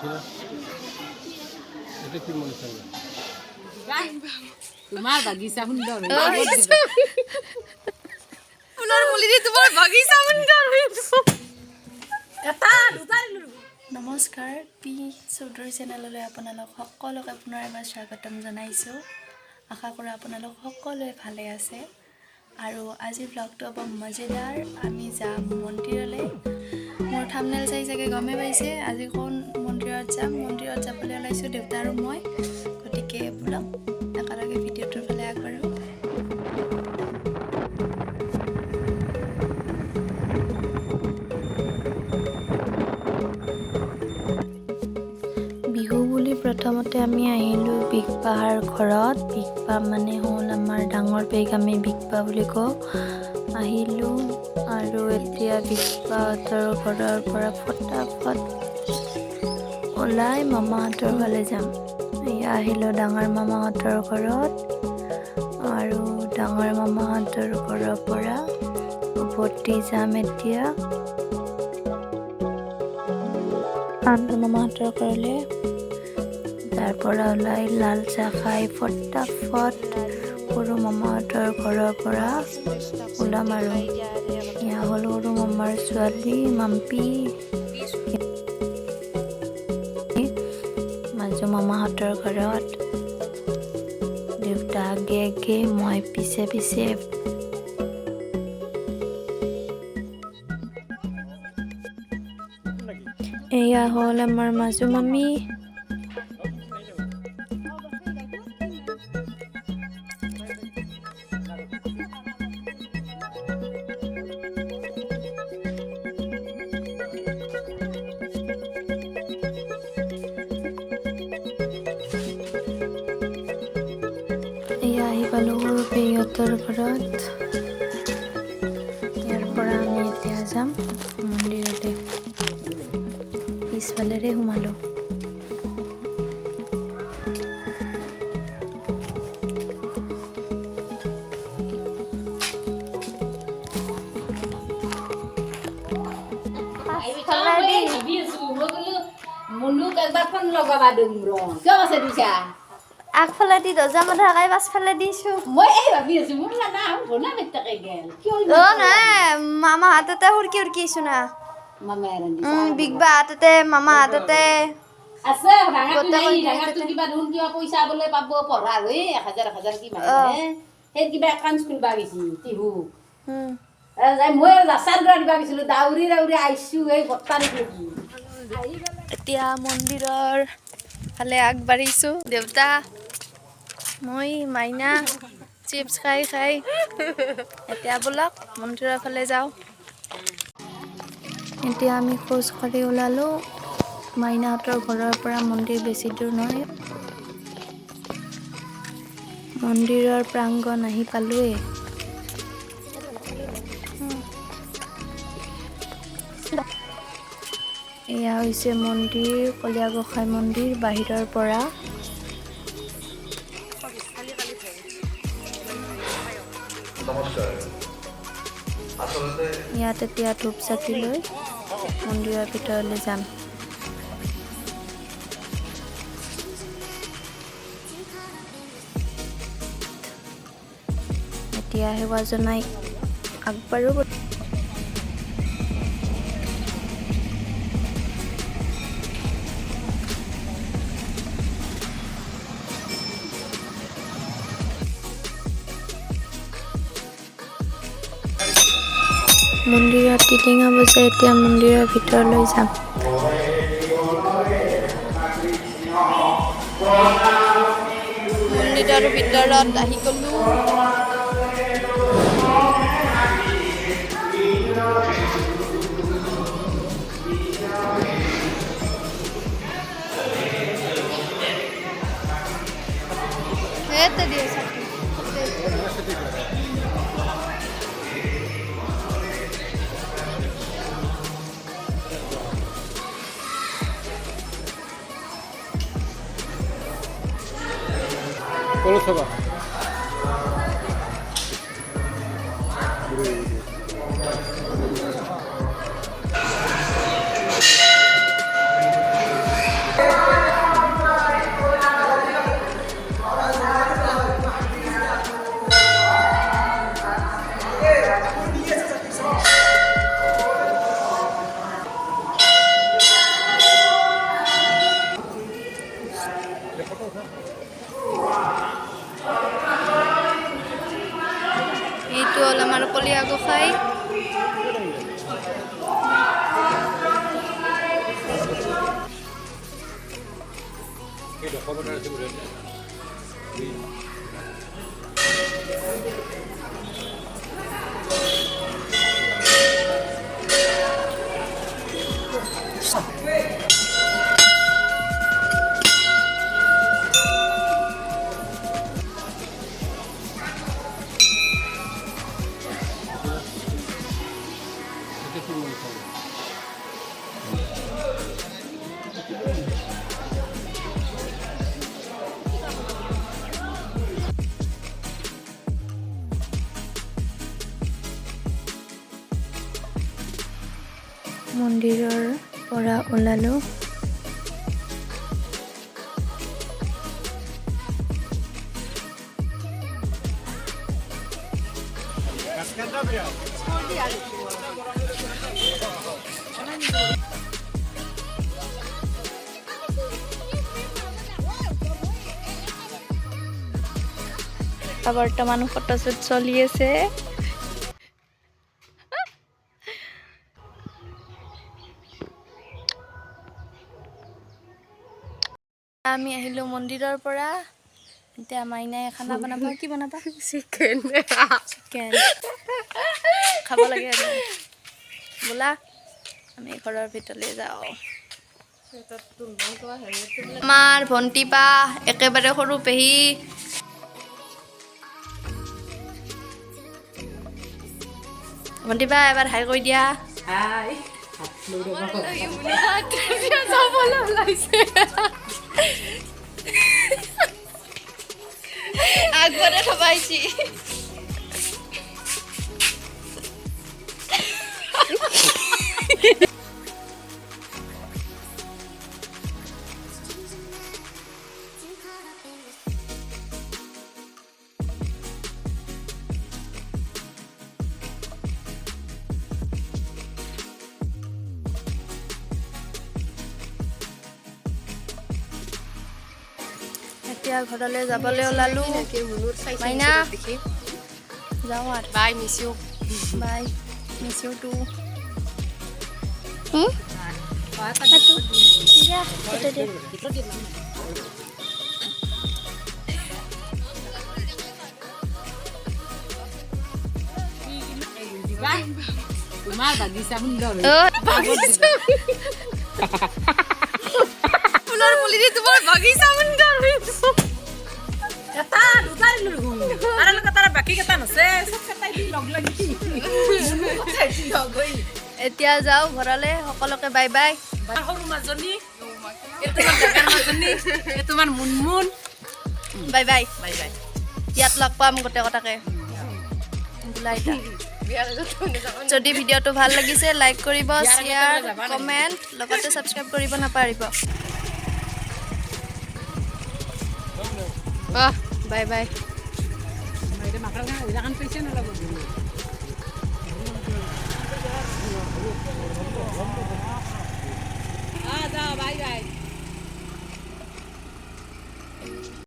তোমাৰ বাগিচা সুন্দৰ ফুলৰ মুলিৰে তোমাৰ বাগিচা সুন্দৰ নমস্কাৰ পি চৌধুৰী চেনেললৈ আপোনালোক সকলোকে পুনৰ এবাৰ স্বাগতম জনাইছোঁ। আশা কৰোঁ আপোনালোক সকলোৱে ভালে আছে আৰু আজিৰ ব্লগটো হ'ব মজেদাৰ। আমি যাম মন্দিৰলৈ। মোৰ থাম্বনেইল চাই চাগে গমেই পাইছে আজি কোন মন্দিৰত যাম। মন্দিৰত যাবলৈ ওলাইছোঁ দেউতা আৰু মই। গতিকে বলক একেলগে ভিডিঅ'টোৰ ফালে আগবাঢ়োঁ। বিহু বুলি প্ৰথমতে আমি আহিলোঁ বিগবাৰ ঘৰত। বিগবা মানে হ'ল আমাৰ ডাঙৰ পেক, আমি বিগবা বুলি কওঁ। আহিলোঁ আৰু এতিয়া বিগবাহঁতৰ ঘৰৰ পৰা ফটাফট ওলাই মামাহঁতৰ ফালে যাম। এয়া আহিলোঁ ডাঙৰ মামাহঁতৰ ঘৰত আৰু ডাঙৰ মামাহঁতৰ ঘৰৰ পৰা উভতি যাম এতিয়া আন্তৰ মামাহঁতৰ ঘৰলৈ। তাৰ পৰা ওলাই লাল চাহ খাই ফটাফট সৰু মামাহঁতৰ ঘৰৰ পৰা ওলাম আৰু এয়া হ'ল সৰু মামাৰ ছোৱালী মাম্পী, মাজু মামাহঁতৰ ঘৰত। দেউতা আগে আগে, মই পিছে পিছে। এয়া হ'ল আমাৰ মাজু মামী। এয়া আহি পালোঁ সৰু পেহীহঁতৰ ঘৰত। ইয়াৰ পৰা আমি এতিয়া যাম মন্দিৰলৈ। পিছফালেৰে সোমালোঁ। আগফালে দি দৰ্জা মধা লগাই পাছফালে দিছোঁ। মই এই ভাবি আছো মোৰ না ঘনা বেটাকে গেল কিয় নাই মামা হাততে হুৰকি হুৰকিছোঁ না। মামা বিগবা হাততে মামা হাততে আছে ডাঙাটো কিবা ধুন কিবা পইচা বলে পাব পঢ়া হৈ 1000 কি মাহে সেই কিবা একাউন্ট খুলবা গৈছি টিহু যাই মই লাচাৰ গৰা দিবা গৈছিলো দাউৰি দাউৰি আইছো এই বত্তাৰি কি এতিয়া মন্দিৰৰ ফালে আগবাঢ়িছোঁ। দেউতা মই মাইনা চিপছ খাই খাই এতিয়া বলক মন্দিৰৰ ফালে যাওঁ। এতিয়া আমি খোজকাঢ়ি ওলালোঁ। মাইনাহঁতৰ ঘৰৰ পৰা মন্দিৰ বেছি দূৰ নহয়। মন্দিৰৰ প্ৰাংগণ আহি পালোৱেই। এয়া হৈছে মন্দিৰ, কলীয়া গোঁসাই মন্দিৰ বাহিৰৰ পৰা। ইয়াত এতিয়া ধূপ চাকি লৈ মন্দিৰৰ ভিতৰলৈ যাম। এতিয়া সেৱা জনাই আগবাঢ়ো। মন্দিৰত টিলিঙা বজাই এতিয়া মন্দিৰৰ ভিতৰলৈ যাম। মন্দিৰৰ ভিতৰত আহি গ'লোঁ। পৌৰসভা মন্দিৰৰ পৰা ওলালোঁ। বৰ্তমান ফটোশ্বুট চলি আছে। আমি আহিলোঁ মন্দিৰৰ পৰা। এতিয়া মাইনাই খানা বনাবা। কি বনাবা? চিকেন খাব লাগে আৰু। বোলা আমি ঘৰৰ ভিতৰলৈ যাওঁ। আমাৰ ভণ্টি বা একেবাৰে সৰু পেহী। ভণ্টি বা এবাৰ হাই কৰি দিয়া। আগতে থবাইছি। এতিয়া ঘৰলৈ যাবলৈ ওলালোঁ। মাইনা যাওঁ আৰু। Bye miss you. Bye miss you too. তোমাৰ বাগিচা সুন্দৰ ফুলৰ পুলি দি তোমাৰ বাগিচা সুন্দৰ এটা দুটা আৰু তাৰ বাকী কেইটা নাছে লগ লাগি এতিয়া যাওঁ ঘৰলৈ। সকলোকে বাই বাই। সৰু মাজনী তোমাৰ Munmun bye bye. Bye bye. ইয়াত লগ পাম গোটেই কথাকে। যদি ভিডিঅ'টো ভাল লাগিছে লাইক কৰিব, শ্বেয়াৰ, কমেণ্ট, লগতে ছাবস্ক্ৰাইব কৰিব নাপাহৰিব। Bye bye. Bye bye.